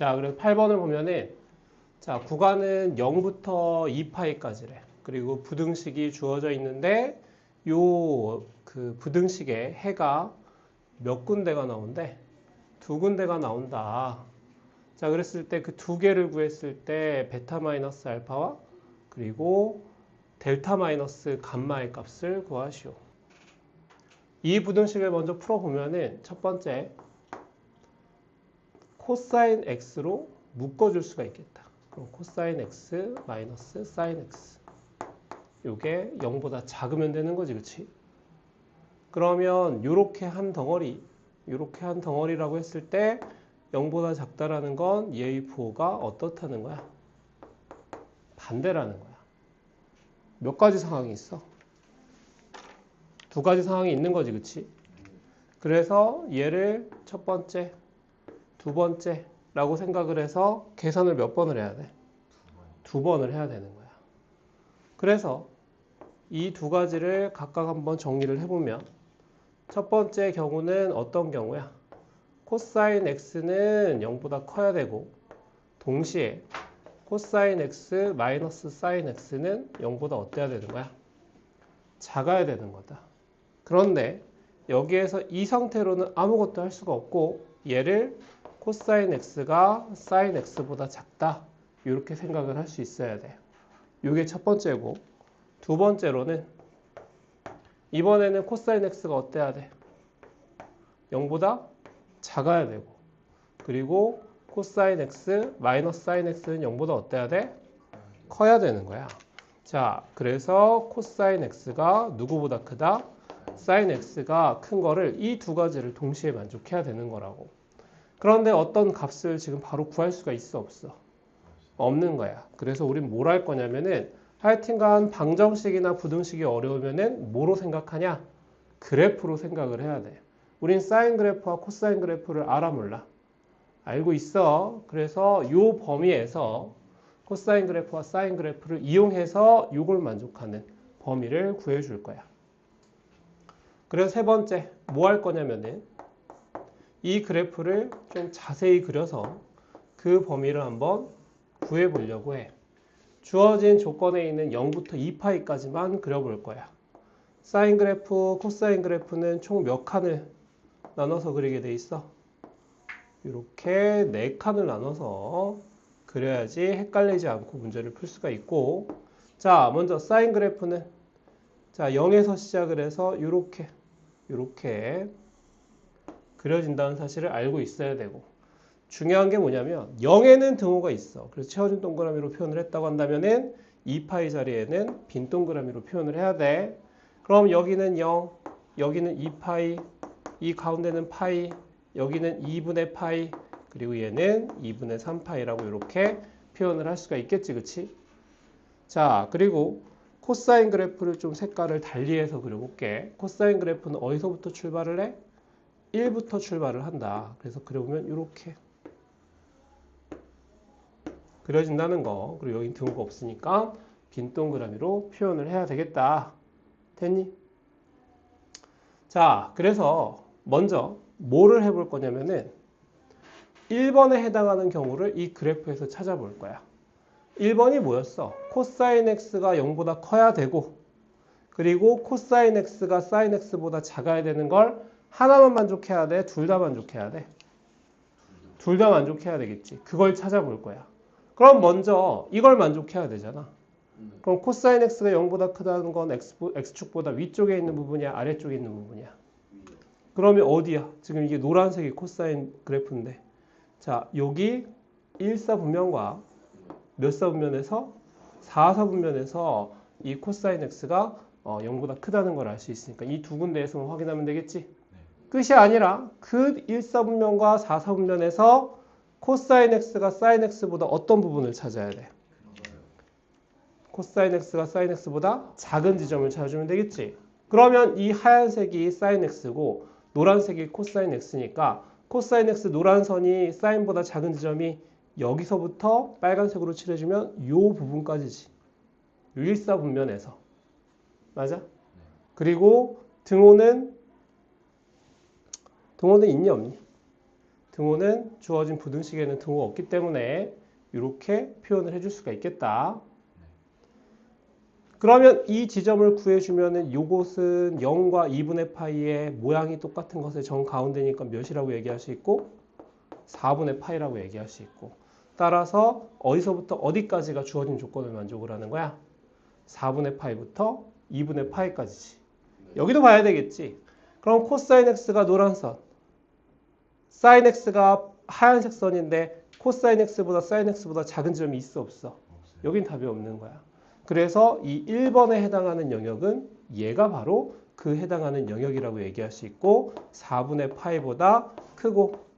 자, 그래서 8번을 보면은 자, 구간은 0부터 2파이까지래. 그리고 부등식이 주어져 있는데 요 그 부등식에 해가 몇 군데가 나온대? 두 군데가 나온다. 자, 그랬을 때 그 두 개를 구했을 때 베타 마이너스 알파와 그리고 델타 마이너스 감마의 값을 구하시오. 이 부등식을 먼저 풀어보면은 첫 번째 코사인 x로 묶어줄 수가 있겠다. 그럼 코사인 x 마이너스 사인 x 요게 0보다 작으면 되는 거지, 그치? 그러면 요렇게 한 덩어리라고 했을 때 0보다 작다라는 건 얘의 부호가 어떻다는 거야? 반대라는 거야. 몇 가지 상황이 있어? 두 가지 상황이 있는 거지, 그치? 그래서 얘를 첫 번째, 두 번째라고 생각을 해서 계산을 몇 번을 해야 돼? 두 번을 해야 되는 거야. 그래서 이 두 가지를 각각 한번 정리를 해보면 첫 번째 경우는 어떤 경우야? 코사인 x는 0보다 커야 되고 동시에 코사인 x 마이너스 사인 x는 0보다 어때야 되는 거야? 작아야 되는 거다. 그런데 여기에서 이 상태로는 아무것도 할 수가 없고 얘를 코사인 x가 사인 x보다 작다 이렇게 생각을 할 수 있어야 돼. 이게 첫 번째고 두 번째로는 이번에는 코사인 x가 어때야 돼? 0보다 작아야 되고 그리고 코사인 x 마이너스 사인 x는 0보다 어때야 돼? 커야 되는 거야. 자, 그래서 코사인 x가 누구보다 크다? 사인 x가 큰 거를 이 두 가지를 동시에 만족해야 되는 거라고. 그런데 어떤 값을 지금 바로 구할 수가 있어 없어? 없는 거야. 그래서 우린 뭘 할 거냐면은 하여튼간 방정식이나 부등식이 어려우면은 뭐로 생각하냐? 그래프로 생각을 해야 돼. 우린 사인 그래프와 코사인 그래프를 알아 몰라? 알고 있어. 그래서 이 범위에서 코사인 그래프와 사인 그래프를 이용해서 이걸 만족하는 범위를 구해줄 거야. 그래서 세 번째 뭐 할 거냐면은 이 그래프를 좀 자세히 그려서 그 범위를 한번 구해보려고 해. 주어진 조건에 있는 0부터 2파이까지만 그려볼 거야. 사인 그래프, 코사인 그래프는 총 몇 칸을 나눠서 그리게 돼 있어? 이렇게 4칸을 나눠서 그려야지 헷갈리지 않고 문제를 풀 수가 있고 자, 먼저 사인 그래프는 자 0에서 시작을 해서 이렇게 그려진다는 사실을 알고 있어야 되고 중요한 게 뭐냐면 0에는 등호가 있어. 그래서 채워진 동그라미로 표현을 했다고 한다면은 2파이 자리에는 빈 동그라미로 표현을 해야 돼. 그럼 여기는 0, 여기는 2파이, 이 가운데는 파이, 여기는 2분의 파이, 그리고 얘는 2분의 3파이라고 이렇게 표현을 할 수가 있겠지, 그치? 자, 그리고 코사인 그래프를 좀 색깔을 달리해서 그려볼게. 코사인 그래프는 어디서부터 출발을 해? 1부터 출발을 한다. 그래서 그려보면 이렇게 그려진다는 거. 그리고 여기 등호가 없으니까 빈 동그라미로 표현을 해야 되겠다. 됐니? 자, 그래서 먼저 뭐를 해볼 거냐면은 1번에 해당하는 경우를 이 그래프에서 찾아볼 거야. 1번이 뭐였어? 코사인 x가 0보다 커야 되고 그리고 코사인 x가 사인 x보다 작아야 되는 걸 하나만 만족해야 돼? 둘 다 만족해야 돼? 둘 다 만족해야 되겠지. 그걸 찾아볼 거야. 그럼 먼저 이걸 만족해야 되잖아. 그럼 코사인 x가 0보다 크다는 건 x축보다 위쪽에 있는 부분이야? 아래쪽에 있는 부분이야? 그러면 어디야? 지금 이게 노란색이 코사인 그래프인데 자, 여기 1사분면과 몇 사분면에서? 4사분면에서 이 코사인 x가 0보다 크다는 걸 알 수 있으니까 이 두 군데에서만 확인하면 되겠지? 끝이 아니라 그 1사분면과 4사분면에서 코사인 x가 사인 x보다 어떤 부분을 찾아야 돼? 코사인 x가 사인 x보다 작은 지점을 찾아주면 되겠지? 그러면 이 하얀색이 사인 x고 노란색이 코사인 x니까 코사인 x 노란 선이 사인보다 작은 지점이 여기서부터 빨간색으로 칠해주면 이 부분까지지. 이 1사분면에서. 맞아? 등호는 있니 없니? 등호는 주어진 부등식에는 등호가 없기 때문에 이렇게 표현을 해줄 수가 있겠다. 그러면 이 지점을 구해주면은 이곳은 0과 2분의 파이의 모양이 똑같은 것의 정 가운데니까 몇이라고 얘기할 수 있고 4분의 파이라고 얘기할 수 있고, 따라서 어디서부터 어디까지가 주어진 조건을 만족을 하는 거야? 4분의 파이부터 2분의 파이까지지. 여기도 봐야 되겠지. 그럼 코사인 x가 노란 선, 사인 x가 하얀색 선인데 코사인 x보다 사인 x보다 작은 점이 있어 없어? 여긴 답이 없는 거야. 그래서 이 1번에 해당하는 영역은 얘가 바로 그 해당하는 영역이라고 얘기할 수 있고, 4분의 파이보다 크고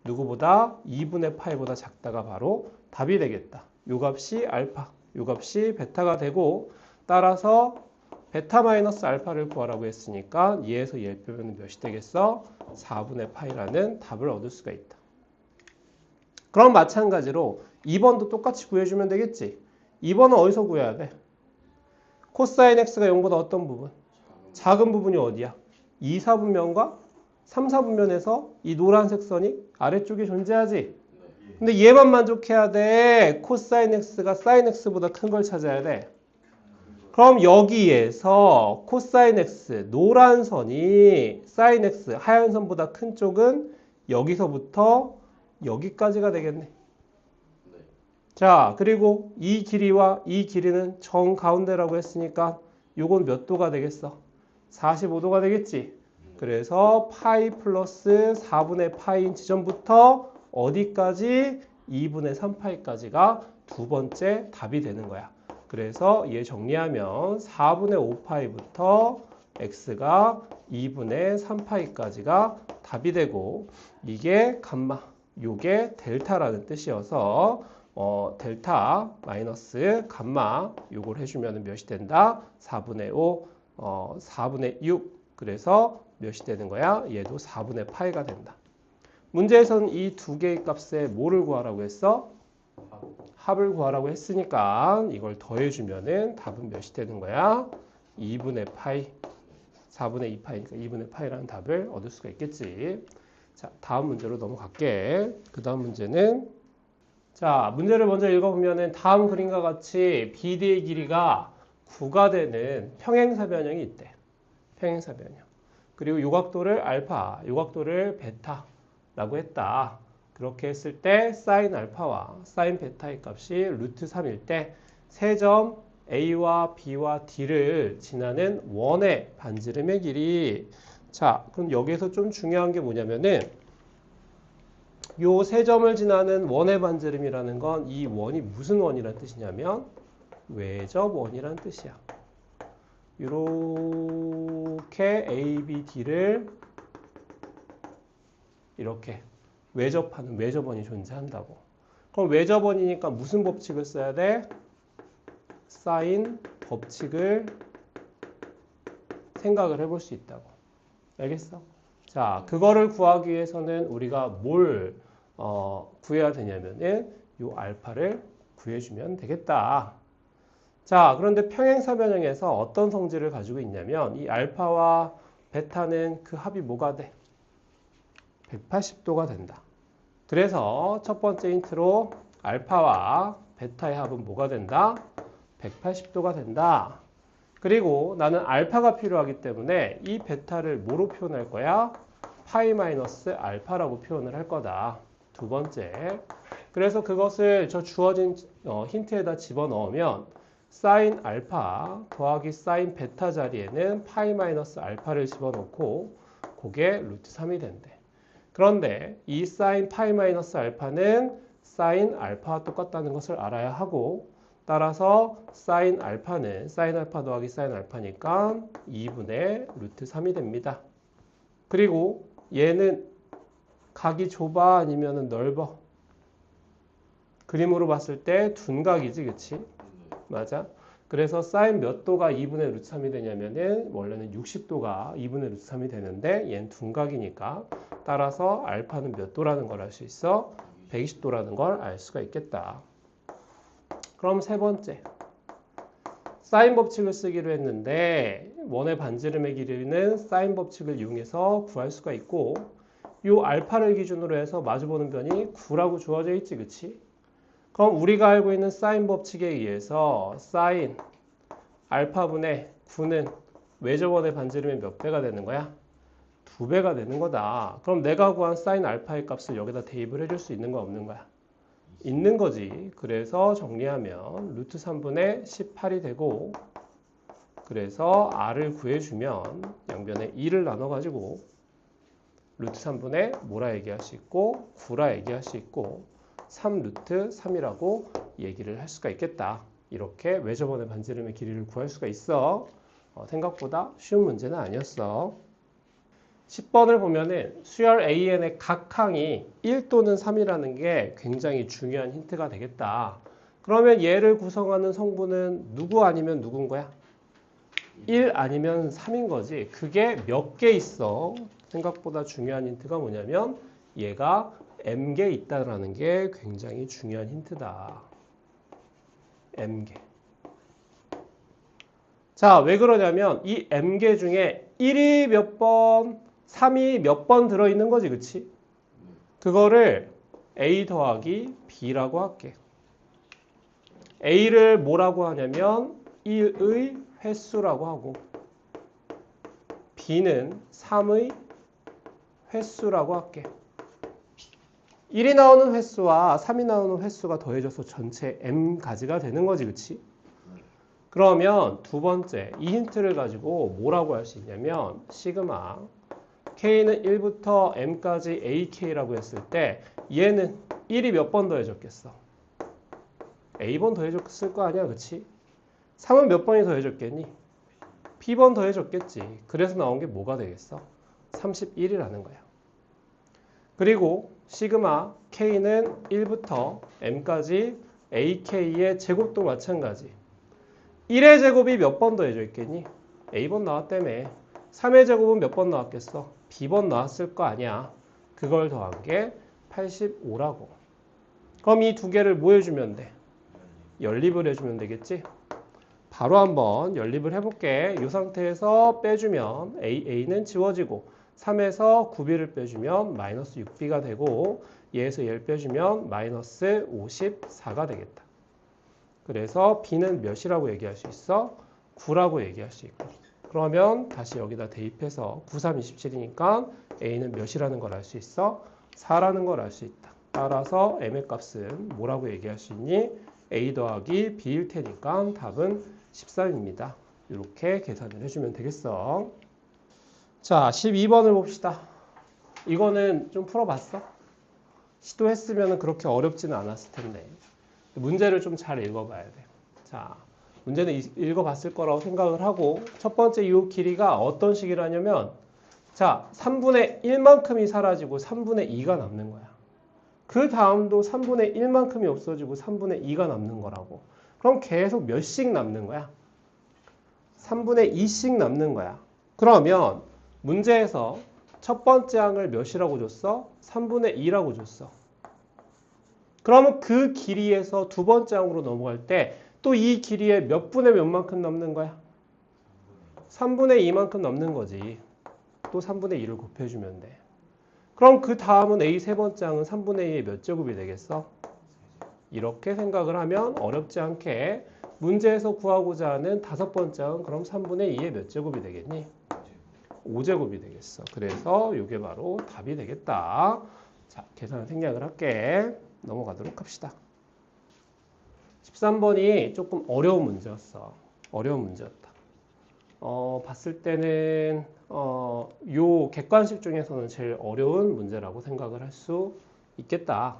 누구보다 2분의 파이보다 작다가 바로 답이 되겠다. 요 값이 알파, 요 값이 베타가 되고, 따라서 베타 마이너스 알파를 구하라고 했으니까 얘에서 얘 빼면 몇이 되겠어? 4분의 파이라는 답을 얻을 수가 있다. 그럼 마찬가지로 2번도 똑같이 구해주면 되겠지. 2번은 어디서 구해야 돼? 코사인 x가 0보다 어떤 부분? 작은 부분이 어디야? 2, 4분면과 3, 4분면에서 이 노란색 선이 아래쪽에 존재하지. 근데 얘만 만족해야 돼. 코사인 x가 사인 x보다 큰 걸 찾아야 돼. 그럼 여기에서 코사인 x, 노란 선이 사인 x, 하얀 선보다 큰 쪽은 여기서부터 여기까지가 되겠네. 자, 그리고 이 길이와 이 길이는 정 가운데라고 했으니까 요건 몇 도가 되겠어? 45도가 되겠지. 그래서 파이 플러스 4분의 파이인 지점부터 어디까지? 2분의 3파이까지가 두 번째 답이 되는 거야. 그래서 얘 정리하면 4분의 5파이부터 x가 2분의 3파이까지가 답이 되고, 이게 감마, 요게 델타라는 뜻이어서 델타 마이너스 감마 요걸 해주면 몇이 된다? 4분의 5, 4분의 6. 그래서 몇이 되는 거야? 얘도 4분의 파이가 된다. 문제에서는 이 두 개의 값에 뭐를 구하라고 했어? 합을 구하라고 했으니까 이걸 더해주면은 답은 몇이 되는 거야? 2분의 파이. 4분의 2파이니까 2분의 파이라는 답을 얻을 수가 있겠지. 자, 다음 문제로 넘어갈게. 그 다음 문제는, 자, 문제를 먼저 읽어보면은 다음 그림과 같이 BD의 길이가 9가 되는 평행사변형이 있대. 평행사변형. 그리고 요각도를 알파, 요각도를 베타라고 했다. 그렇게 했을 때 사인 알파와 사인 베타의 값이 루트 3일 때 세 점 A와 B와 D를 지나는 원의 반지름의 길이. 자, 그럼 여기에서 좀 중요한 게 뭐냐면은 요 세 점을 지나는 원의 반지름이라는 건 이 원이 무슨 원이라는 뜻이냐면 외접원이라는 뜻이야. 이렇게 A, B, D를 이렇게 외접하는 외접원이 존재한다고. 그럼 외접원이니까 무슨 법칙을 써야 돼? 사인 법칙을 생각을 해볼 수 있다고. 알겠어? 자, 그거를 구하기 위해서는 우리가 뭘 구해야 되냐면은 요 알파를 구해주면 되겠다. 자, 그런데 평행사변형에서 어떤 성질을 가지고 있냐면 이 알파와 베타는 그 합이 뭐가 돼? 180도가 된다. 그래서 첫 번째 힌트로 알파와 베타의 합은 뭐가 된다? 180도가 된다. 그리고 나는 알파가 필요하기 때문에 이 베타를 뭐로 표현할 거야? 파이 마이너스 알파라고 표현을 할 거다. 두 번째. 그래서 그것을 저 주어진 힌트에다 집어넣으면 사인 알파 더하기 사인 베타 자리에는 파이 마이너스 알파를 집어넣고 그게 루트 3이 된대. 그런데 이 사인 파이 마이너스 알파는 사인 알파와 똑같다는 것을 알아야 하고, 따라서 사인 알파는 사인 알파 더하기 사인 알파니까 2분의 루트 3이 됩니다. 그리고 얘는 각이 좁아 아니면 넓어? 그림으로 봤을 때 둔각이지, 그치? 맞아? 그래서 사인 몇 도가 2분의 루트 3이 되냐면은 원래는 60도가 2분의 루트 3이 되는데 얘는 둔각이니까 따라서 알파는 몇 도라는 걸 알 수 있어? 120도라는 걸 알 수가 있겠다. 그럼 세 번째. 사인 법칙을 쓰기로 했는데 원의 반지름의 길이는 사인 법칙을 이용해서 구할 수가 있고, 요 알파를 기준으로 해서 마주보는 변이 9라고 주어져 있지, 그치? 그럼 우리가 알고 있는 사인 법칙에 의해서 사인 알파분의 9는 외접원의 반지름의 몇 배가 되는 거야? 2배가 되는 거다. 그럼 내가 구한 사인 알파의 값을 여기다 대입을 해줄 수 있는 거 없는 거야? 있는 거지. 그래서 정리하면 루트 3분의 18이 되고, 그래서 r을 구해주면 양변에 2를 나눠가지고 루트 3분의 뭐라 얘기할 수 있고 9라 얘기할 수 있고 3 루트 3이라고 얘기를 할 수가 있겠다. 이렇게 외접원의 반지름의 길이를 구할 수가 있어. 생각보다 쉬운 문제는 아니었어. 10번을 보면은 수열 AN의 각 항이 1 또는 3이라는 게 굉장히 중요한 힌트가 되겠다. 그러면 얘를 구성하는 성분은 누구 아니면 누군 거야? 1 아니면 3인 거지. 그게 몇 개 있어? 생각보다 중요한 힌트가 뭐냐면 얘가 m개 있다라는 게 굉장히 중요한 힌트다. m개. 자, 왜 그러냐면 이 m개 중에 1이 몇 번, 3이 몇 번 들어있는 거지, 그치? 그거를 a 더하기 b라고 할게. a를 뭐라고 하냐면 1의 횟수라고 하고 b는 3의 횟수라고 할게. 1이 나오는 횟수와 3이 나오는 횟수가 더해져서 전체 m가지가 되는 거지, 그치? 그러면 두 번째, 이 힌트를 가지고 뭐라고 할 수 있냐면 시그마 k는 1부터 m까지 ak라고 했을 때 얘는 1이 몇 번 더해졌겠어? a번 더해졌을 거 아니야, 그치? 3은 몇 번이 더해졌겠니? b번 더해졌겠지. 그래서 나온 게 뭐가 되겠어? 31이라는 거야. 그리고 시그마 k는 1부터 m까지 ak의 제곱도 마찬가지. 1의 제곱이 몇 번 더해져 있겠니? a번 나왔다며. 3의 제곱은 몇 번 나왔겠어? b번 나왔을 거 아니야. 그걸 더한 게 85라고. 그럼 이 두 개를 뭐 해주면 돼? 연립을 해주면 되겠지? 바로 한번 연립을 해볼게. 이 상태에서 빼주면 a는 지워지고 3에서 9b를 빼주면 마이너스 6b가 되고 얘에서 얘를 빼주면 마이너스 54가 되겠다. 그래서 b는 몇이라고 얘기할 수 있어? 9라고 얘기할 수 있고. 그러면 다시 여기다 대입해서 9, 3, 27이니까 a는 몇이라는 걸 알 수 있어? 4라는 걸 알 수 있다. 따라서 m의 값은 뭐라고 얘기할 수 있니? a 더하기 b일 테니까 답은 13입니다. 이렇게 계산을 해주면 되겠어. 자, 12번을 봅시다. 이거는 좀 풀어봤어? 시도했으면 그렇게 어렵지는 않았을 텐데 문제를 좀 잘 읽어봐야 돼. 자, 문제는 읽어봤을 거라고 생각을 하고 첫 번째 이 길이가 어떤 식이라냐면 자, 3분의 1만큼이 사라지고 3분의 2가 남는 거야. 그 다음도 3분의 1만큼이 없어지고 3분의 2가 남는 거라고. 그럼 계속 몇씩 남는 거야? 3분의 2씩 남는 거야. 그러면 문제에서 첫 번째 항을 몇이라고 줬어? 3분의 2라고 줬어. 그러면 그 길이에서 두 번째 항으로 넘어갈 때 또 이 길이에 몇 분의 몇만큼 남는 거야? 3분의 2만큼 남는 거지. 또 3분의 2를 곱해주면 돼. 그럼 그 다음은 A 세 번째 항은 3분의 2의 몇 제곱이 되겠어? 이렇게 생각을 하면 어렵지 않게 문제에서 구하고자 하는 다섯 번째 항은 그럼 3분의 2의 몇 제곱이 되겠니? 5제곱이 되겠어. 그래서 이게 바로 답이 되겠다. 자, 계산 생략을 할게. 넘어가도록 합시다. 13번이 조금 어려운 문제였어. 어려운 문제였다. 봤을 때는 요 객관식 중에서는 제일 어려운 문제라고 생각을 할 수 있겠다.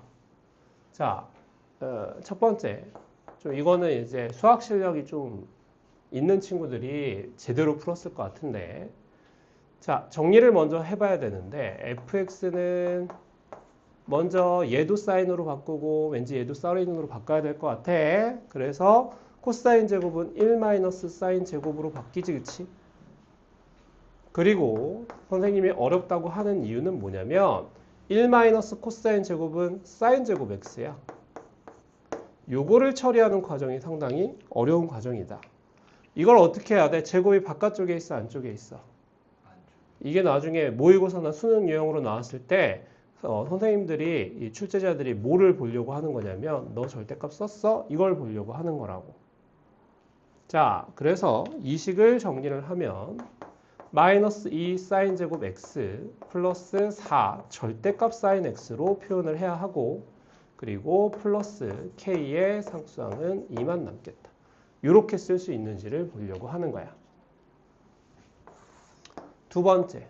자, 첫 번째. 좀 이거는 이제 수학 실력이 좀 있는 친구들이 제대로 풀었을 것 같은데 자, 정리를 먼저 해봐야 되는데 fx는 먼저 얘도 사인으로 바꾸고 왠지 얘도 사인으로 바꿔야 될 것 같아. 그래서 코사인 제곱은 1 사인 제곱으로 바뀌지, 그치? 그리고 선생님이 어렵다고 하는 이유는 뭐냐면 1 코사인 제곱은 사인 제곱 x야. 요거를 처리하는 과정이 상당히 어려운 과정이다. 이걸 어떻게 해야 돼? 제곱이 바깥쪽에 있어, 안쪽에 있어? 이게 나중에 모의고사나 수능 유형으로 나왔을 때 선생님들이 이 출제자들이 뭐를 보려고 하는 거냐면 너 절대값 썼어? 이걸 보려고 하는 거라고. 자, 그래서 이 식을 정리를 하면 마이너스 2 사인 제곱 x 플러스 4 절대값 사인 x로 표현을 해야 하고 그리고 플러스 k의 상수항은 2만 남겠다. 이렇게 쓸 수 있는지를 보려고 하는 거야. 두 번째.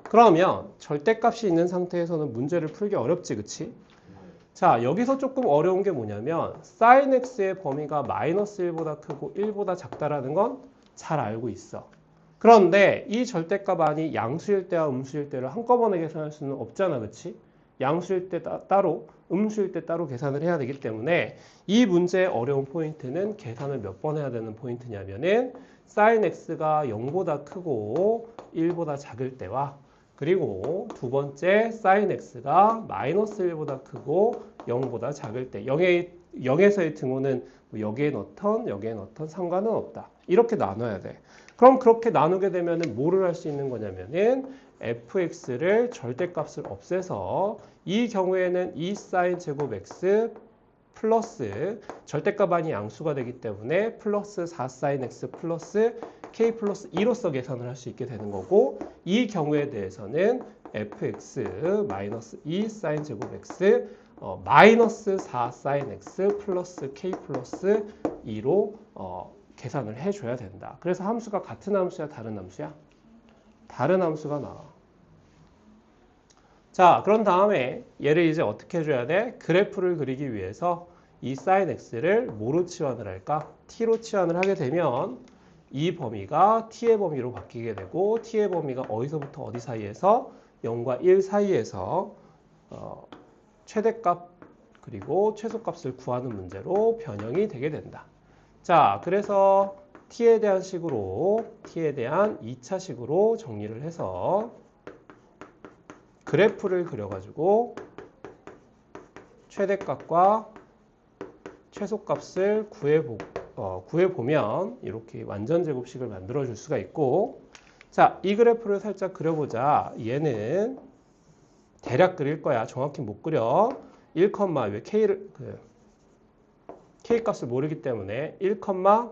그러면 절대값이 있는 상태에서는 문제를 풀기 어렵지, 그치? 자, 여기서 조금 어려운 게 뭐냐면 sin x의 범위가 마이너스 1보다 크고 1보다 작다라는 건 잘 알고 있어. 그런데 이 절대값 안이 양수일 때와 음수일 때를 한꺼번에 계산할 수는 없잖아, 그치? 양수일 때 따로, 음수일 때 따로 계산을 해야 되기 때문에 이 문제의 어려운 포인트는 계산을 몇 번 해야 되는 포인트냐면은 sin x가 0보다 크고 1보다 작을 때와 그리고 두 번째 sin x가 마이너스 1보다 크고 0보다 작을 때 0에서의 등호는 여기에 넣던 상관은 없다. 이렇게 나눠야 돼. 그럼 그렇게 나누게 되면은 뭐를 할 수 있는 거냐면은 fx를 절대값을 없애서 이 경우에는 2 sin 제곱 x 플러스 절대값 안이 양수가 되기 때문에 플러스 4 sin x 플러스 k 플러스 2로서 계산을 할 수 있게 되는 거고 이 경우에 대해서는 fx 마이너스 2 sin 제곱 x 마이너스 4 sin x 플러스 k 플러스 2로 계산을 해줘야 된다. 그래서 함수가 같은 함수야, 다른 함수야? 다른 함수가 나와. 자, 그런 다음에 얘를 이제 어떻게 해줘야 돼? 그래프를 그리기 위해서 이 sin x를 뭐로 치환을 할까? t로 치환을 하게 되면 이 범위가 t의 범위로 바뀌게 되고 t의 범위가 어디서부터 어디 사이에서 0과 1 사이에서 최대값 그리고 최소값을 구하는 문제로 변형이 되게 된다. 자, 그래서 t에 대한 식으로 t에 대한 2차식으로 정리를 해서 그래프를 그려가지고 최대값과 최소값을 구해보면 이렇게 완전 제곱식을 만들어줄 수가 있고 자, 이 그래프를 살짝 그려보자. 얘는 대략 그릴 거야. 정확히 못 그려. 1, 왜 K를 K 값을 모르기 때문에 1, 잠깐만.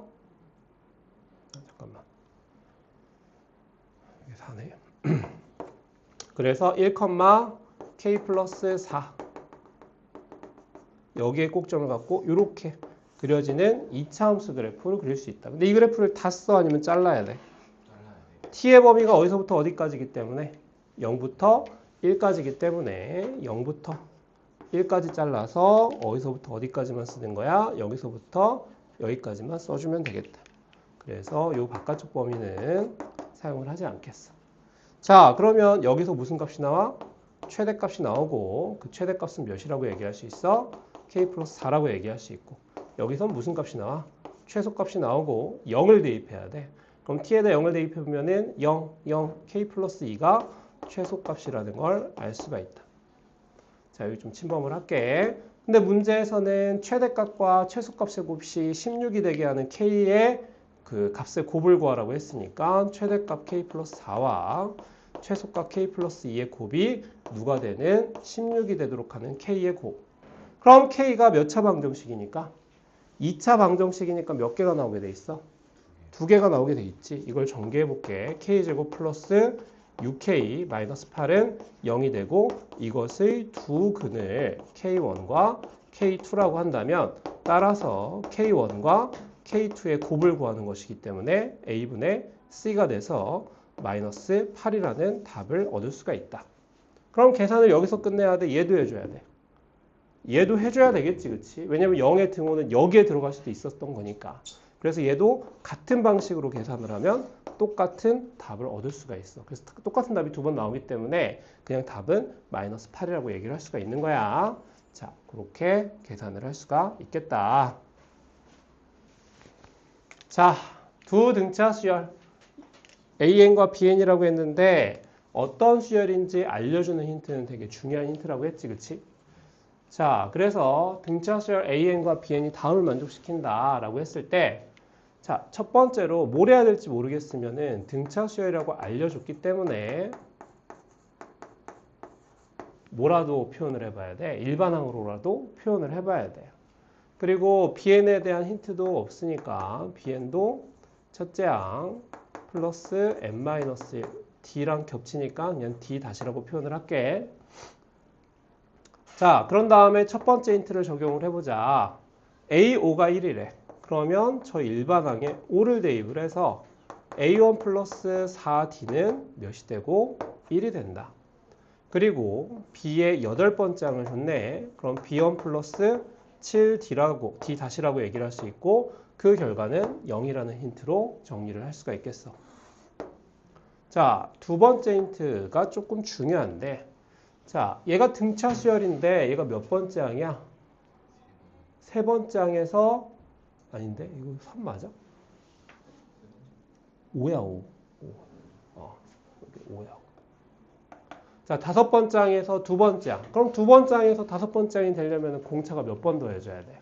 이게 4네. 그래서 1, K 플러스 4 여기에 꼭점을 갖고 이렇게 그려지는 2차 함수 그래프를 그릴 수 있다. 근데 이 그래프를 다 써 아니면 잘라야 돼? t의 범위가 어디서부터 어디까지이기 때문에 0부터 1까지이기 때문에 0부터 1까지 잘라서 어디서부터 어디까지만 쓰는 거야? 여기서부터 여기까지만 써주면 되겠다. 그래서 이 바깥쪽 범위는 사용을 하지 않겠어. 자, 그러면 여기서 무슨 값이 나와? 최대값이 나오고 그 최대값은 몇이라고 얘기할 수 있어? k 플러스 4라고 얘기할 수 있고 여기서 무슨 값이 나와? 최소값이 나오고 0을 대입해야 돼. 그럼 t에다 0을 대입해보면은 0, k 플러스 2가 최소값이라는 걸 알 수가 있다. 자, 여기 좀 침범을 할게. 근데 문제에서는 최대값과 최소값의 곱이 16이 되게 하는 k의 그 값의 곱을 구하라고 했으니까 최대값 k 플러스 4와 최소값 k 플러스 2의 곱이 누가 되는 16이 되도록 하는 k의 곱. 그럼 k가 몇 차 방정식이니까? 2차 방정식이니까 몇 개가 나오게 돼 있어? 2개가 나오게 돼 있지. 이걸 전개해 볼게. k제곱 플러스 6k 마이너스 8은 0이 되고 이것의 두 근을 k1과 k2라고 한다면 따라서 k1과 k2의 곱을 구하는 것이기 때문에 a분의 c가 돼서 마이너스 8이라는 답을 얻을 수가 있다. 그럼 계산을 여기서 끝내야 돼? 얘도 해줘야 돼. 얘도 해줘야 되겠지, 그치? 왜냐면 0의 등호는 여기에 들어갈 수도 있었던 거니까. 그래서 얘도 같은 방식으로 계산을 하면 똑같은 답을 얻을 수가 있어. 그래서 똑같은 답이 두 번 나오기 때문에 그냥 답은 마이너스 8이라고 얘기를 할 수가 있는 거야. 자, 그렇게 계산을 할 수가 있겠다. 자, 두 등차 수열 AN과 BN이라고 했는데 어떤 수열인지 알려주는 힌트는 되게 중요한 힌트라고 했지, 그치? 자, 그래서 등차 수열 AN과 BN이 다음을 만족시킨다 라고 했을 때 자, 첫 번째로 뭘 해야 될지 모르겠으면은 등차 수열이라고 알려줬기 때문에 뭐라도 표현을 해봐야 돼. 일반항으로라도 표현을 해봐야 돼요. 그리고 bn에 대한 힌트도 없으니까 bn도 첫째 항 플러스 n-1 d랑 겹치니까 그냥 d 다시라고 표현을 할게. 자, 그런 다음에 첫 번째 힌트를 적용을 해보자. a5가 1이래. 그러면 저 일반항에 5를 대입을 해서 a1 플러스 4d는 몇이 되고 1이 된다. 그리고 b의 8번째 항을 줬네. 그럼 b1 플러스 7d라고 d 다시라고 얘기를 할 수 있고 그 결과는 0이라는 힌트로 정리를 할 수가 있겠어. 자, 두 번째 힌트가 조금 중요한데, 자, 얘가 등차 수열인데 얘가 몇 번째 항이야? 세 번째 항에서 아닌데 이거 3 맞아? 5야 5. 5야. 자, 다섯 번째 항에서 두 번째 항. 그럼 두 번째 항에서 다섯 번째 항이 되려면 공차가 몇 번 더 해줘야 돼?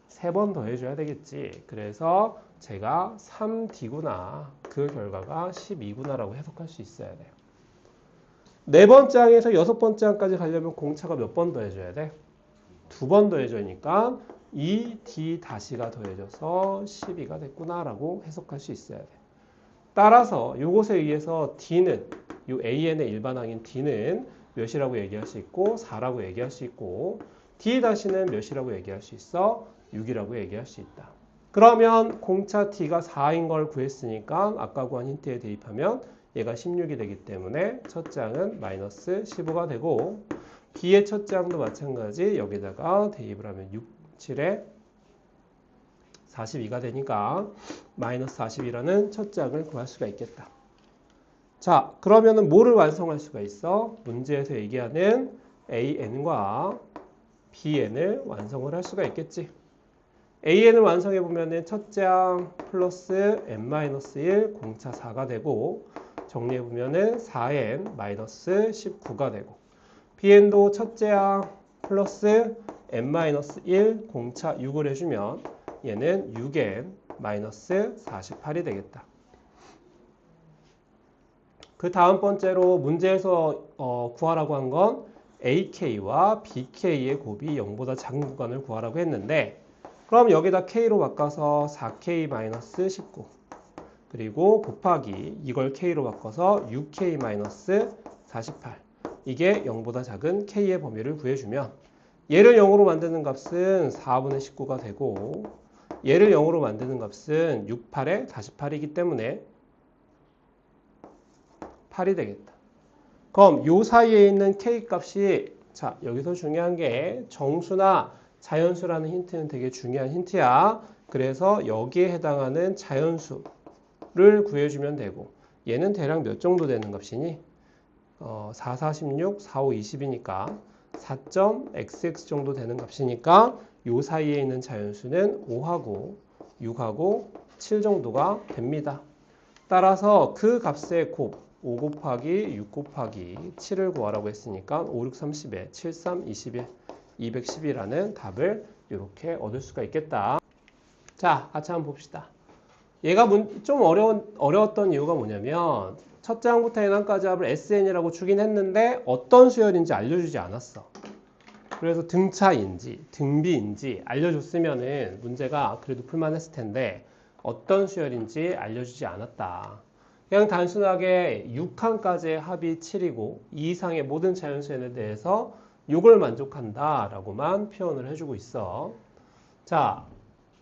3번 더 해줘야 되겠지. 그래서 제가 3D구나. 그 결과가 12구나라고 해석할 수 있어야 돼요. 네 번째 항에서 여섯 번째 항까지 가려면 공차가 몇 번 더 해줘야 돼? 2번 더 해줘니까 2D 다시가 더해져서 12가 됐구나라고 해석할 수 있어야 돼. 따라서 이것에 의해서 D는 이 AN의 일반항인 D는 몇이라고 얘기할 수 있고 4라고 얘기할 수 있고 D 다시는 몇이라고 얘기할 수 있어? 6이라고 얘기할 수 있다. 그러면 공차 T가 4인 걸 구했으니까 아까 구한 힌트에 대입하면 얘가 16이 되기 때문에 첫째 항은 마이너스 15가 되고 B의 첫째 항도 마찬가지 여기다가 대입을 하면 6, 7에 42가 되니까 마이너스 40이라는 첫째 항을 구할 수가 있겠다. 자, 그러면은 뭐를 완성할 수가 있어? 문제에서 얘기하는 AN과 BN을 완성을 할 수가 있겠지. AN을 완성해 보면은 첫째 항 플러스 n-1 공차 4가 되고 정리해 보면은 4n 마이너스 19가 되고 BN도 첫째 항 플러스 n-1 공차 6을 해주면 얘는 6n 마이너스 48이 되겠다. 그 다음 번째로 문제에서 구하라고 한 건 AK와 BK의 곱이 0보다 작은 구간을 구하라고 했는데 그럼 여기다 K로 바꿔서 4K-19 그리고 곱하기 이걸 K로 바꿔서 6K-48 이게 0보다 작은 K의 범위를 구해주면 얘를 0으로 만드는 값은 4분의 19가 되고 얘를 0으로 만드는 값은 6, 8의 48이기 때문에 8이 되겠다. 그럼 요 사이에 있는 K 값이 자 여기서 중요한 게 정수나 자연수라는 힌트는 되게 중요한 힌트야. 그래서 여기에 해당하는 자연수를 구해주면 되고 얘는 대략 몇 정도 되는 값이니? 4, 4, 16, 4, 5, 20이니까 4.xx 정도 되는 값이니까 요 사이에 있는 자연수는 5하고 6하고 7 정도가 됩니다. 따라서 그 값의 곱 5 곱하기 6 곱하기 7을 구하라고 했으니까 5, 6, 30에 7, 3, 21, 210이라는 답을 이렇게 얻을 수가 있겠다. 자, 같이 한번 봅시다. 얘가 좀 어려웠던 이유가 뭐냐면 첫째 항부터 n항까지 합을 SN이라고 주긴 했는데 어떤 수열인지 알려주지 않았어. 그래서 등차인지 등비인지 알려줬으면은 문제가 그래도 풀만했을 텐데 어떤 수열인지 알려주지 않았다. 그냥 단순하게 6항까지의 합이 7이고 이 이상의 모든 자연수에 대해서 6을 만족한다 라고만 표현을 해주고 있어. 자,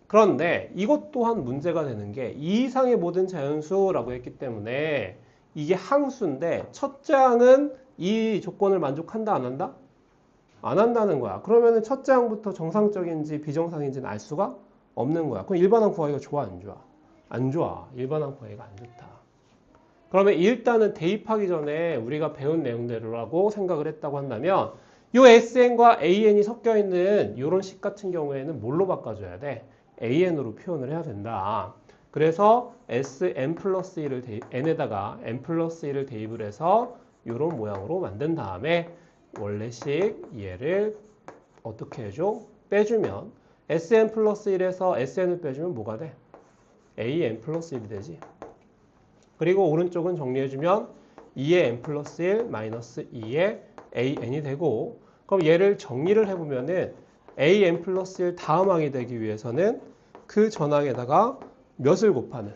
그런데 이것 또한 문제가 되는 게 이 이상의 모든 자연수라고 했기 때문에 이게 항수인데 첫째 항은 이 조건을 만족한다 안 한다? 안 한다는 거야. 그러면 첫째 항부터 정상적인지 비정상인지는 알 수가 없는 거야. 그럼 일반항 구하기가 좋아 안 좋아? 안 좋아. 일반항 구하기가 안 좋다. 그러면 일단은 대입하기 전에 우리가 배운 내용대로라고 생각을 했다고 한다면 이 SN과 AN이 섞여 있는 이런 식 같은 경우에는 뭘로 바꿔줘야 돼? AN으로 표현을 해야 된다. 그래서 SN 플러스 1을 N에다가 N 플러스 1을 대입을 해서 이런 모양으로 만든 다음에 원래식 얘를 어떻게 해줘? 빼주면 SN 플러스 1에서 SN을 빼주면 뭐가 돼? AN 플러스 1이 되지. 그리고 오른쪽은 정리해주면 2의 N 플러스 1 마이너스 2의 AN이 되고, 그럼 얘를 정리를 해보면은 AN 플러스 1 다음 항이 되기 위해서는 그 전항에다가 몇을 곱하는?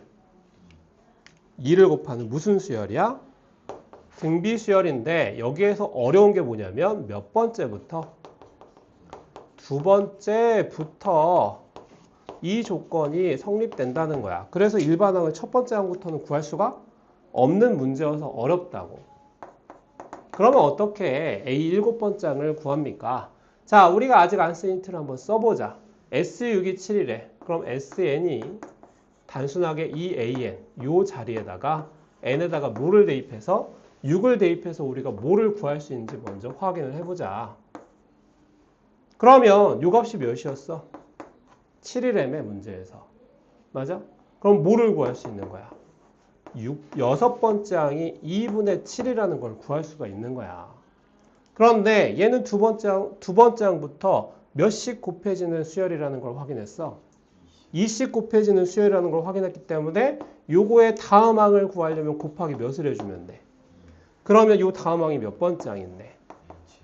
2를 곱하는 무슨 수열이야? 등비 수열인데 여기에서 어려운 게 뭐냐면 몇 번째부터? 두 번째부터 이 조건이 성립된다는 거야. 그래서 일반항을 첫 번째 항부터는 구할 수가 없는 문제여서 어렵다고. 그러면 어떻게 A 7번째 항을 구합니까? 자, 우리가 아직 안 쓴 힌트를 한번 써보자. S6이 7이래. 그럼 SN이 단순하게 EAN 요 자리에다가 N에다가 뭐를 대입해서 6을 대입해서 우리가 뭐를 구할 수 있는지 먼저 확인을 해보자. 그러면 요 값이 몇이었어? 7이라며 문제에서. 맞아? 그럼 뭐를 구할 수 있는 거야? 6번째 항이 2분의 7이라는 걸 구할 수가 있는 거야. 그런데 얘는 두 번째 항부터 몇씩 곱해지는 수열이라는 걸 확인했어. 2씩 곱해지는 수열이라는 걸 확인했기 때문에 요거의 다음 항을 구하려면 곱하기 몇을 해주면 돼? 그러면 요 다음 항이 몇 번째 항인데?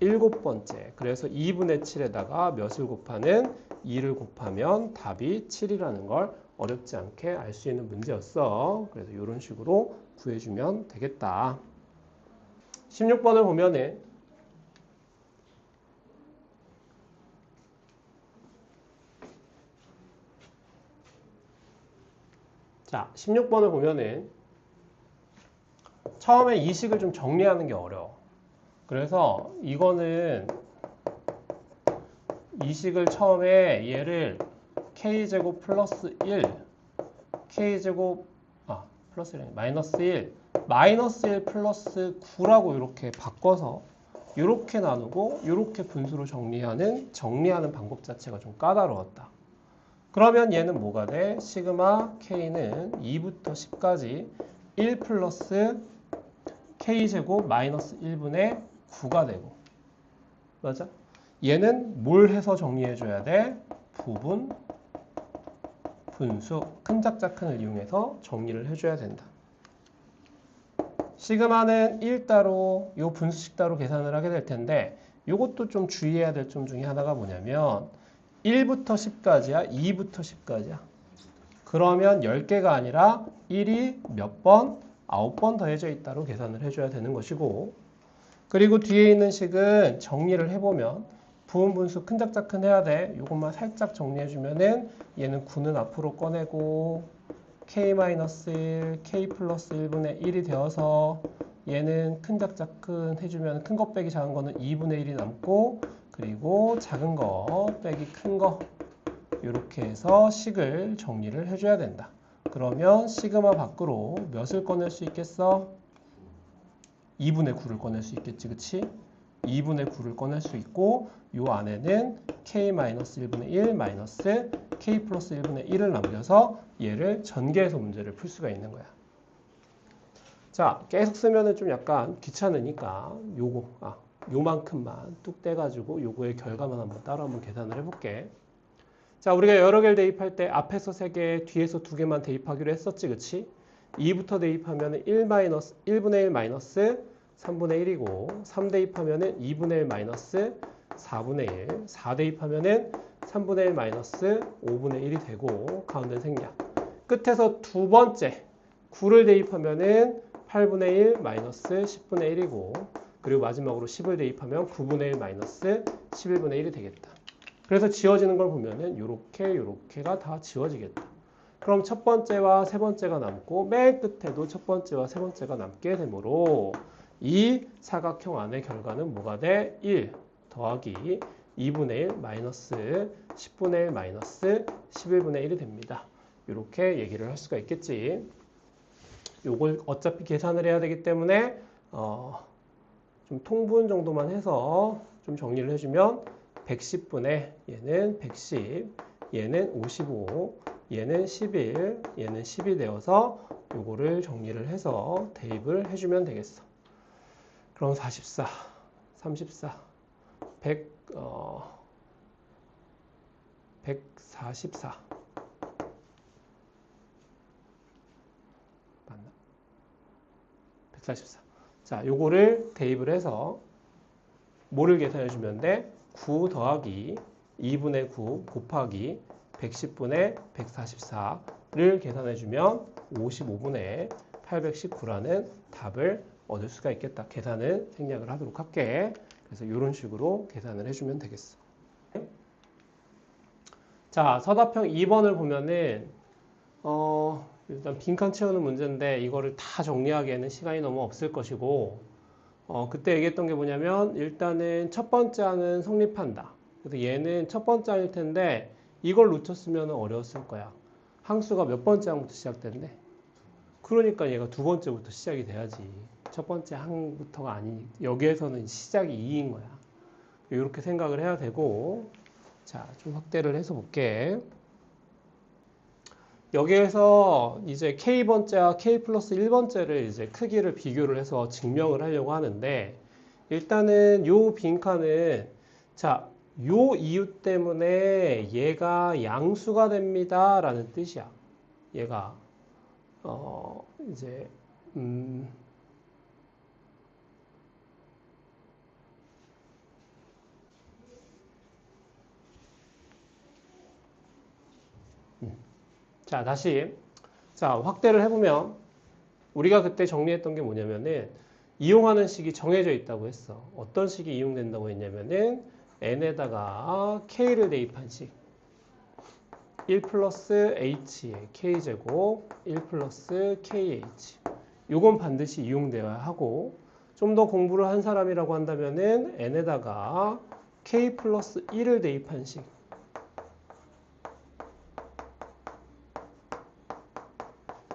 7번째. 그래서 2분의 7에다가 몇을 곱하는 2를 곱하면 답이 7이라는 걸 어렵지 않게 알 수 있는 문제였어. 그래서 이런 식으로 구해주면 되겠다. 16번을 보면은 자, 16번을 보면은 처음에 이 식을 좀 정리하는 게 어려워. 그래서 이거는 이 식을 처음에 얘를 k제곱 플러스 1 k제곱 플러스 1 마이너스 1 마이너스 1 플러스 9라고 이렇게 바꿔서 이렇게 나누고 이렇게 분수로 정리하는 방법 자체가 좀 까다로웠다. 그러면 얘는 뭐가 돼? 시그마 k는 2부터 10까지 1 플러스 k제곱 마이너스 1분의 9가 되고, 맞아? 얘는 뭘 해서 정리해줘야 돼? 부분, 분수, 큰 작자 큰을 이용해서 정리를 해줘야 된다. 시그마는 1 따로, 요 분수식 따로 계산을 하게 될 텐데 이것도 좀 주의해야 될 점 중에 하나가 뭐냐면 1부터 10까지야? 2부터 10까지야? 그러면 10개가 아니라 1이 몇 번? 9번 더해져 있다로 계산을 해줘야 되는 것이고, 그리고 뒤에 있는 식은 정리를 해보면 부분 분수 큰 작자 큰 해야 돼. 이것만 살짝 정리해주면은 얘는 9는 앞으로 꺼내고 k-1, k 플러스 1분의 1이 되어서 얘는 큰 작자 큰 해주면 큰 거 빼기 작은 거는 2분의 1이 남고, 그리고 작은 거 빼기 큰 거 이렇게 해서 식을 정리를 해줘야 된다. 그러면 시그마 밖으로 몇을 꺼낼 수 있겠어? 2분의 9를 꺼낼 수 있겠지, 그치? 2분의 9를 꺼낼 수 있고 요 안에는 k-1분의 1 마이너스 k 플러스 1분의 1을 남겨서 얘를 전개해서 문제를 풀 수가 있는 거야. 자, 계속 쓰면은 좀 약간 귀찮으니까 요만큼만 뚝 떼가지고 요거의 결과만 한번 계산을 해볼게. 자, 우리가 여러 개를 대입할 때 앞에서 3개, 뒤에서 2개만 대입하기로 했었지, 그치? 2부터 대입하면 1분의 1 마이너스 3분의 1이고, 3 대입하면 2분의 1 마이너스 4분의 1, 4 대입하면 3분의 1 마이너스 5분의 1이 되고, 가운데 생략. 끝에서 두 번째 9를 대입하면 8분의 1 마이너스 10분의 1이고, 그리고 마지막으로 10을 대입하면 9분의 1 마이너스 11분의 1이 되겠다. 그래서 지워지는 걸 보면은 요렇게가 다 지워지겠다. 그럼 첫 번째와 세 번째가 남고 맨 끝에도 첫 번째와 세 번째가 남게 되므로 이 사각형 안의 결과는 뭐가 돼? 1 더하기 2분의 1 마이너스 10분의 1 마이너스 11분의 1이 됩니다. 이렇게 얘기를 할 수가 있겠지. 요걸 어차피 계산을 해야 되기 때문에 좀 통분 정도만 해서 좀 정리를 해주면 110분의 얘는 110, 얘는 55, 얘는 11, 얘는 10이 되어서 요거를 정리를 해서 대입을 해주면 되겠어. 그럼 44, 34, 144. 144. 자, 요거를 대입을 해서 뭐를 계산해 주면 돼? 9 더하기 2분의 9 곱하기 110분의 144를 계산해 주면 55분의 819라는 답을 얻을 수가 있겠다. 계산은 생략을 하도록 할게. 그래서 이런 식으로 계산을 해주면 되겠어. 자, 서답형 2번을 보면은 일단 빈칸 채우는 문제인데 이거를 다 정리하기에는 시간이 너무 없을 것이고 그때 얘기했던 게 뭐냐면 일단은 첫 번째 항은 성립한다. 그래서 얘는 첫 번째 항일 텐데 이걸 놓쳤으면 어려웠을 거야. 항수가 몇 번째 항부터 시작된대? 그러니까 얘가 두 번째부터 시작이 돼야지. 첫 번째 항부터가 아니, 여기에서는 시작이 2인 거야. 이렇게 생각을 해야 되고, 자, 좀 확대를 해서 볼게. 여기에서 이제 K번째와 K 플러스 1번째를 이제 크기를 비교를 해서 증명을 하려고 하는데, 일단은 요 빈칸은, 자, 요 이유 때문에 얘가 양수가 됩니다. 라는 뜻이야. 얘가, 이제, 자, 다시. 자, 확대를 해보면, 우리가 그때 정리했던 게 뭐냐면은, 이용하는 식이 정해져 있다고 했어. 어떤 식이 이용된다고 했냐면은, n에다가 k를 대입한 식. 1 플러스 h의 k제곱, 1 플러스 kh. 요건 반드시 이용되어야 하고, 좀 더 공부를 한 사람이라고 한다면은, n에다가 k 플러스 1을 대입한 식.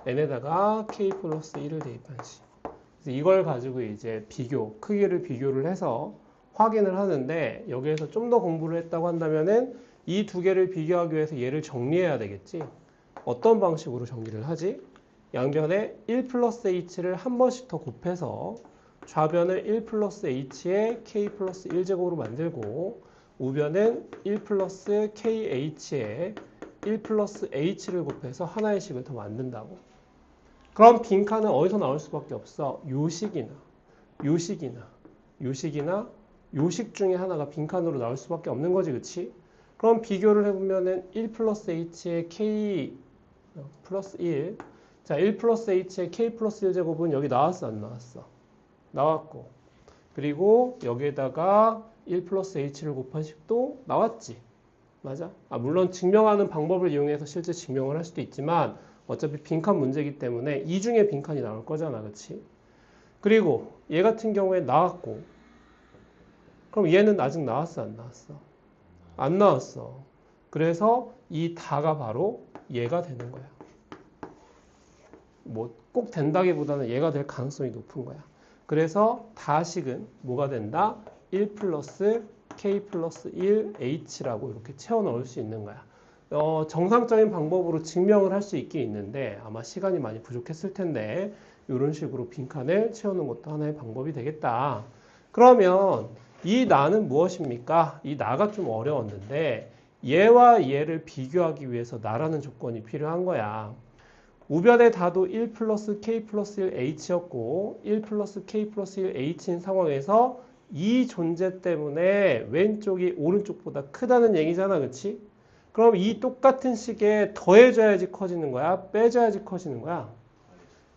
n에다가 k 플러스 1을 대입한 식. 그래서 이걸 가지고 이제 크기를 비교를 해서 확인을 하는데 여기에서 좀 더 공부를 했다고 한다면은 이 두 개를 비교하기 위해서 얘를 정리해야 되겠지. 어떤 방식으로 정리를 하지? 양변에 1 플러스 h를 한 번씩 더 곱해서 좌변을 1 플러스 h에 k 플러스 1제곱으로 만들고 우변은 1 플러스 kh에 1 플러스 h를 곱해서 하나의 식을 더 만든다고. 그럼 빈칸은 어디서 나올 수밖에 없어? 요식이나 요식 중에 하나가 빈칸으로 나올 수밖에 없는 거지, 그치? 그럼 비교를 해보면은 1 플러스 h의 k 플러스 1. 자, 1 플러스 h의 k 플러스 1제곱은 여기 나왔어, 안 나왔어? 나왔고. 그리고 여기에다가 1 플러스 h를 곱한 식도 나왔지. 맞아? 물론 증명하는 방법을 이용해서 실제 증명을 할 수도 있지만 어차피 빈칸 문제이기 때문에 이 중에 빈칸이 나올 거잖아, 그치? 그리고 얘 같은 경우에 나왔고 그럼 얘는 아직 나왔어, 안 나왔어? 안 나왔어. 그래서 이 다가 바로 얘가 되는 거야. 뭐 꼭 된다기보다는 얘가 될 가능성이 높은 거야. 그래서 다식은 뭐가 된다? 1 플러스 k 플러스 1 h라고 이렇게 채워 넣을 수 있는 거야. 정상적인 방법으로 증명을 할 수 있긴 있는데 아마 시간이 많이 부족했을 텐데 이런 식으로 빈칸을 채우는 것도 하나의 방법이 되겠다. 그러면 이 나는 무엇입니까? 이 나가 좀 어려웠는데 얘와 얘를 비교하기 위해서 나라는 조건이 필요한 거야. 우변의 다도 1 플러스 k 플러스 1 h였고 1 플러스 k 플러스 1 h인 상황에서 이 존재 때문에 왼쪽이 오른쪽보다 크다는 얘기잖아, 그치? 그럼 이 똑같은 식에 더해줘야지 커지는 거야? 빼줘야지 커지는 거야?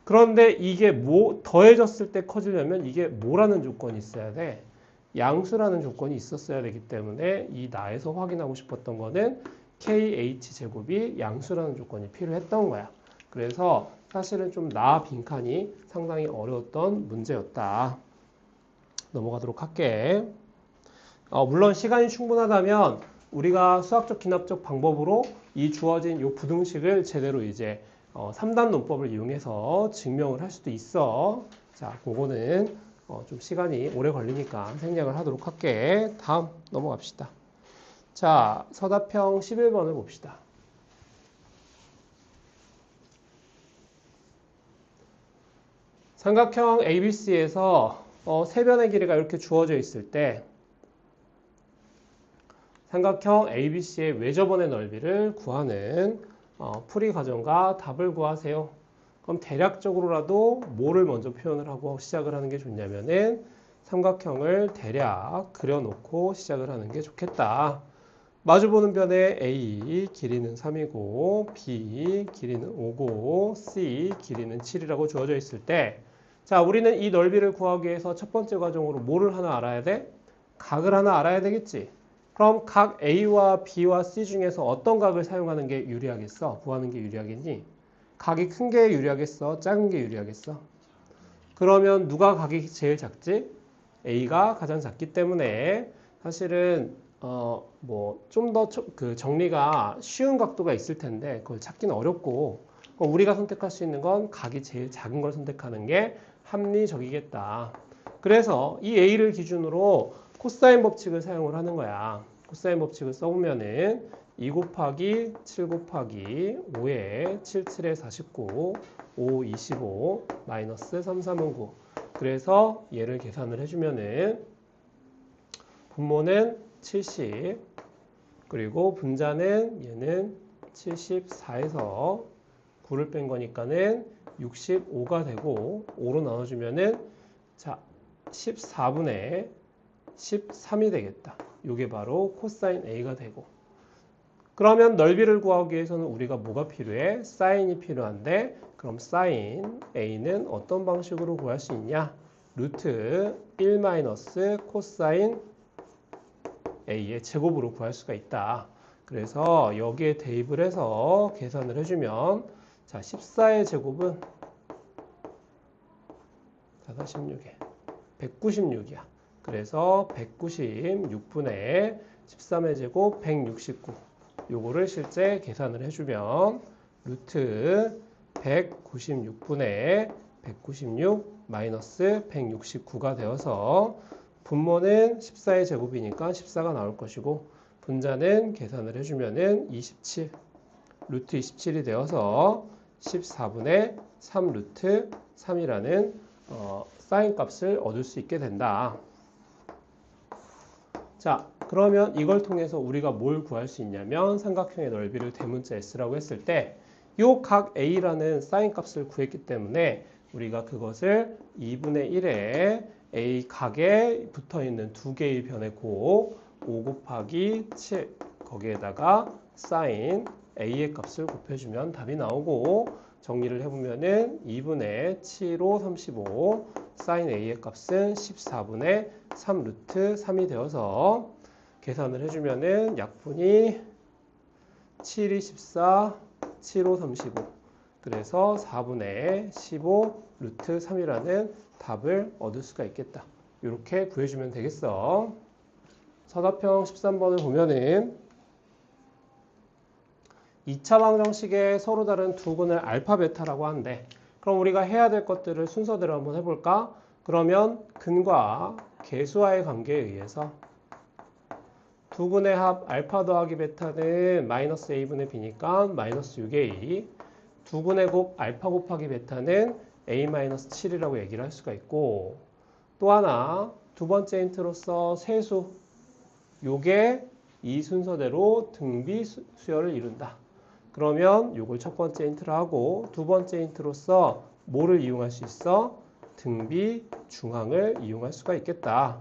그런데 이게 더해졌을 때 커지려면 이게 뭐라는 조건이 있어야 돼? 양수라는 조건이 있었어야 되기 때문에 이 나에서 확인하고 싶었던 거는 KH제곱이 양수라는 조건이 필요했던 거야. 그래서 사실은 좀 나 빈칸이 상당히 어려웠던 문제였다. 넘어가도록 할게. 물론 시간이 충분하다면 우리가 수학적 기납적 방법으로 이 주어진 이 부등식을 제대로 이제 3단 논법을 이용해서 증명을 할 수도 있어. 자, 그거는 좀 시간이 오래 걸리니까 생략을 하도록 할게. 다음 넘어갑시다. 자, 서답형 11번을 봅시다. 삼각형 ABC에서 세 변의 길이가 이렇게 주어져 있을 때 삼각형 ABC의 외접원의 넓이를 구하는 풀이 과정과 답을 구하세요. 그럼 대략적으로라도 뭐를 먼저 표현을 하고 시작을 하는 게 좋냐면은 삼각형을 대략 그려놓고 시작을 하는 게 좋겠다. 마주보는 변의 A 길이는 3이고 B 길이는 5고 C 길이는 7이라고 주어져 있을 때 자, 우리는 이 넓이를 구하기 위해서 첫 번째 과정으로 뭐를 하나 알아야 돼? 각을 하나 알아야 되겠지. 그럼 각 A와 B와 C 중에서 어떤 각을 사용하는 게 유리하겠어? 구하는 게 유리하겠니? 각이 큰 게 유리하겠어? 작은 게 유리하겠어? 그러면 누가 각이 제일 작지? A가 가장 작기 때문에 사실은 좀 더 그 정리가 쉬운 각도가 있을 텐데 그걸 찾기는 어렵고 우리가 선택할 수 있는 건 각이 제일 작은 걸 선택하는 게 합리적이겠다. 그래서 이 A를 기준으로 코사인 법칙을 사용을 하는 거야. 코사인 법칙을 써보면은 2 곱하기 7 곱하기 5에 7, 7에 49, 5, 25, 마이너스 3, 3은 9. 그래서 얘를 계산을 해주면은 분모는 70, 그리고 분자는 얘는 74에서 9를 뺀 거니까는 65가 되고 5로 나눠주면은 자 14분의 13이 되겠다. 이게 바로 코사인 A가 되고 그러면 넓이를 구하기 위해서는 우리가 뭐가 필요해? 사인이 필요한데 그럼 사인 A는 어떤 방식으로 구할 수 있냐? 루트 1 마이너스 코사인 A의 제곱으로 구할 수가 있다. 그래서 여기에 대입을 해서 계산을 해주면 자 14의 제곱은 16에 196이야. 그래서 196분의 13의 제곱 169 요거를 실제 계산을 해주면 루트 196분의 196 마이너스 169가 되어서 분모는 14의 제곱이니까 14가 나올 것이고 분자는 계산을 해주면은 27 루트 27이 되어서 14분의 3 루트 3이라는 사인 값을 얻을 수 있게 된다. 자, 그러면 이걸 통해서 우리가 뭘 구할 수 있냐면 삼각형의 넓이를 대문자 S라고 했을 때 요 각 A라는 사인 값을 구했기 때문에 우리가 그것을 2분의 1에 A 각에 붙어있는 두 개의 변의 곱 5 곱하기 7 거기에다가 사인 A의 값을 곱해주면 답이 나오고 정리를 해보면은 2분의 7호 35 사인 A의 값은 14분의 3 루트 3이 되어서 계산을 해주면은 약분이 7이 14, 7호 35 그래서 4분의 15 루트 3이라는 답을 얻을 수가 있겠다. 이렇게 구해주면 되겠어. 서답형 13번을 보면은 2차 방정식에 서로 다른 두 근을 알파, 베타라고 하는데 그럼 우리가 해야 될 것들을 순서대로 한번 해볼까? 그러면 근과 계수와의 관계에 의해서 두 근의 합 알파 더하기 베타는 마이너스 a분의 b니까 마이너스 6a 두 근의 곱 알파 곱하기 베타는 a 마이너스 7이라고 얘기를 할 수가 있고 또 하나 두 번째 힌트로서 세수 요게 이 순서대로 등비 수열을 이룬다. 그러면 요걸 첫 번째 힌트로 하고 두 번째 힌트로서 뭐를 이용할 수 있어? 등비 중항을 이용할 수가 있겠다.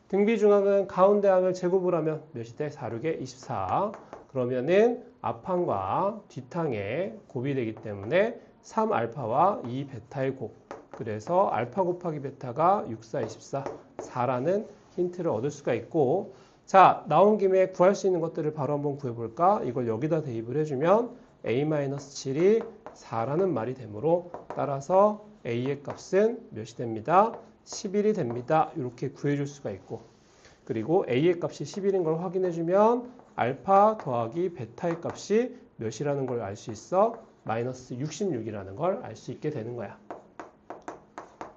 등비 중항은 가운데 항을 제곱을 하면 몇이 돼? 4, 6에 24. 그러면은 앞항과 뒷항의 곱이 되기 때문에 3알파와 2베타의 곱. 그래서 알파 곱하기 베타가 6, 4, 24, 4라는 힌트를 얻을 수가 있고 자, 나온 김에 구할 수 있는 것들을 바로 한번 구해볼까? 이걸 여기다 대입을 해주면 a-7이 4라는 말이 되므로 따라서 a의 값은 몇이 됩니다? 11이 됩니다. 이렇게 구해줄 수가 있고 그리고 a의 값이 11인 걸 확인해주면 알파 더하기 베타의 값이 몇이라는 걸 알 수 있어? 마이너스 66이라는 걸 알 수 있게 되는 거야.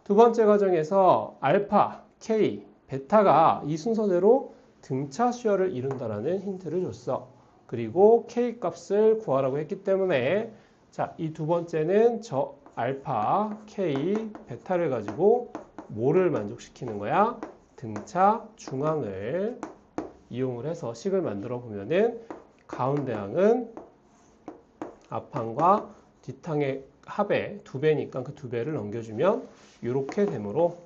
두 번째 과정에서 알파, k, 베타가 이 순서대로 등차 수열을 이룬다라는 힌트를 줬어. 그리고 k 값을 구하라고 했기 때문에 자, 이 두 번째는 저 알파, k, 베타를 가지고 뭐를 만족시키는 거야? 등차 중항을 이용을 해서 식을 만들어 보면은 가운데 항은 앞항과 뒷항의 합의 2배니까 그 2배를 넘겨주면 이렇게 되므로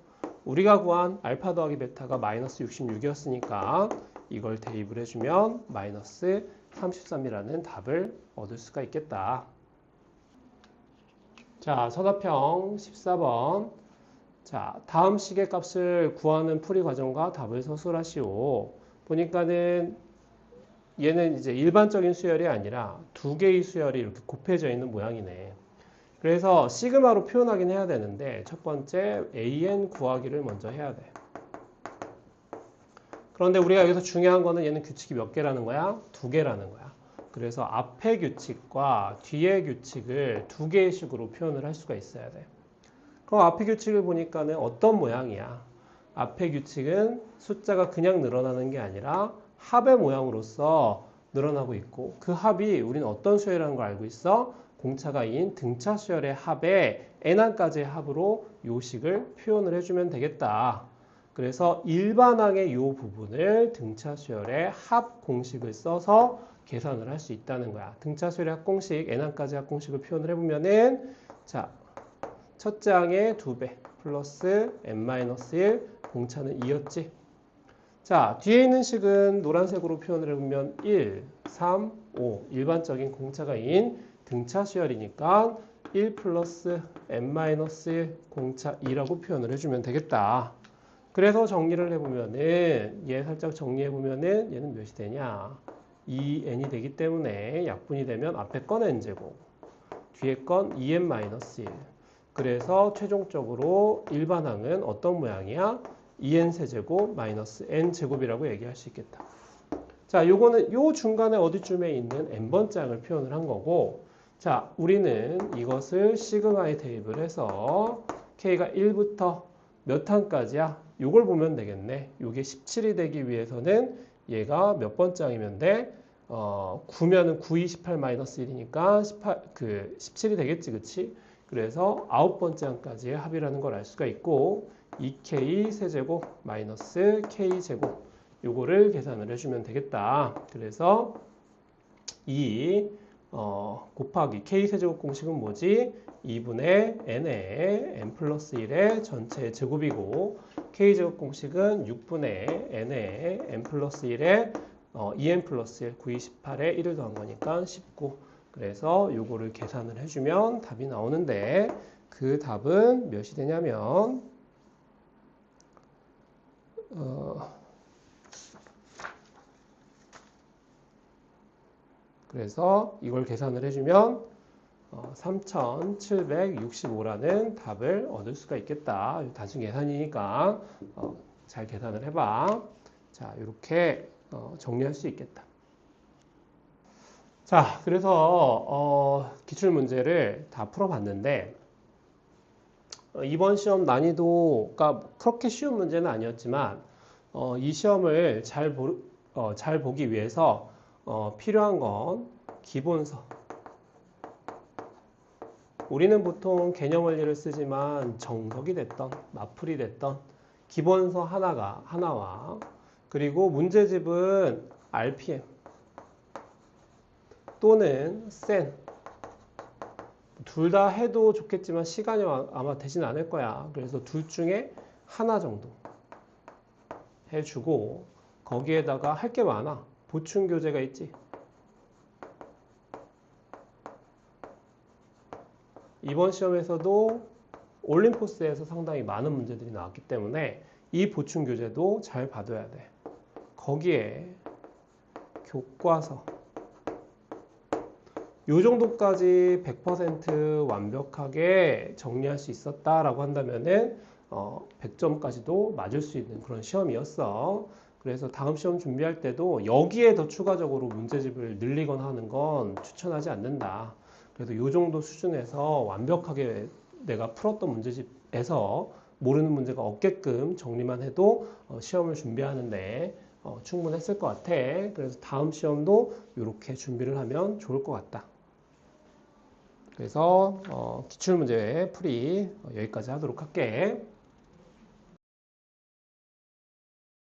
우리가 구한 알파 더하기 베타가 마이너스 66이었으니까 이걸 대입을 해주면 마이너스 33이라는 답을 얻을 수가 있겠다. 자, 서답형 14번. 자, 다음 식의 값을 구하는 풀이 과정과 답을 서술하시오. 보니까는 얘는 이제 일반적인 수열이 아니라 두 개의 수열이 이렇게 곱해져 있는 모양이네. 그래서 시그마로 표현하긴 해야 되는데 첫 번째 AN 구하기를 먼저 해야 돼. 그런데 우리가 여기서 중요한 거는 얘는 규칙이 몇 개라는 거야? 2개라는 거야. 그래서 앞의 규칙과 뒤의 규칙을 2개의 식으로 표현을 할 수가 있어야 돼. 그럼 앞의 규칙을 보니까는 어떤 모양이야? 앞의 규칙은 숫자가 그냥 늘어나는 게 아니라 합의 모양으로서 늘어나고 있고 그 합이 우리는 어떤 수열이라는 걸 알고 있어? 공차가 2인 등차 수열의 합에 n항까지의 합으로 요 식을 표현을 해주면 되겠다. 그래서 일반항의 요 부분을 등차 수열의 합 공식을 써서 계산을 할 수 있다는 거야. 등차 수열의 합 공식, n항까지 합 공식을 표현을 해보면은 자, 첫째 항의 2배 플러스 n-1 공차는 2였지. 자, 뒤에 있는 식은 노란색으로 표현을 해보면 1, 3, 5 일반적인 공차가 2인 등차 수열이니까 1 플러스 n-1 공차 2라고 표현을 해주면 되겠다. 그래서 정리를 해보면은 얘 살짝 정리해보면은 얘는 몇이 되냐? 2n이 되기 때문에 약분이 되면 앞에 건 n제곱 뒤에 건 2n-1 그래서 최종적으로 일반항은 어떤 모양이야? 2n 세제곱 마이너스 n 제곱이라고 얘기할 수 있겠다. 자, 요거는 요 중간에 어디쯤에 있는 n번째 항을 표현을 한 거고 자, 우리는 이것을 시그마에 대입을 해서 k가 1부터 몇 항까지야? 요걸 보면 되겠네. 요게 17이 되기 위해서는 얘가 몇 번째 항이면 돼? 9면은 9, 28 마이너스 1이니까 17이 되겠지, 그치? 그래서 9번째 항까지의 합이라는 걸 알 수가 있고 2k 세제곱 마이너스 k제곱 요거를 계산을 해주면 되겠다. 그래서 이 곱하기 k세제곱 공식은 뭐지? 2분의 n의 n 플러스 1의 전체 제곱이고 k제곱 공식은 6분의 n의 n 플러스 1의 2n 플러스 1, 9, 28에 1을 더한 거니까 19. 그래서 요거를 계산을 해주면 답이 나오는데 그 답은 몇이 되냐면 그래서 이걸 계산을 해주면 3765라는 답을 얻을 수가 있겠다. 단순 계산이니까 잘 계산을 해봐. 자, 이렇게 정리할 수 있겠다. 자, 그래서 기출문제를 다 풀어봤는데 이번 시험 난이도가 그렇게 쉬운 문제는 아니었지만 이 시험을 잘 보기 위해서 필요한 건 기본서. 우리는 보통 개념 원리를 쓰지만 정석이 됐던 마풀이 됐던 기본서 하나와 그리고 문제집은 RPM 또는 센 둘 다 해도 좋겠지만 시간이 아마 되진 않을 거야. 그래서 둘 중에 하나 정도 해주고 거기에다가 할 게 많아. 보충 교재가 있지. 이번 시험에서도 올림포스에서 상당히 많은 문제들이 나왔기 때문에 이 보충 교재도 잘 봐둬야 돼. 거기에 교과서 요 정도까지 100% 완벽하게 정리할 수 있었다라고 한다면은 100점까지도 맞을 수 있는 그런 시험이었어. 그래서 다음 시험 준비할 때도 여기에 더 추가적으로 문제집을 늘리거나 하는 건 추천하지 않는다. 그래도 요 정도 수준에서 완벽하게 내가 풀었던 문제집에서 모르는 문제가 없게끔 정리만 해도 시험을 준비하는데 충분했을 것 같아. 그래서 다음 시험도 이렇게 준비를 하면 좋을 것 같다. 그래서 기출문제 풀이 여기까지 하도록 할게.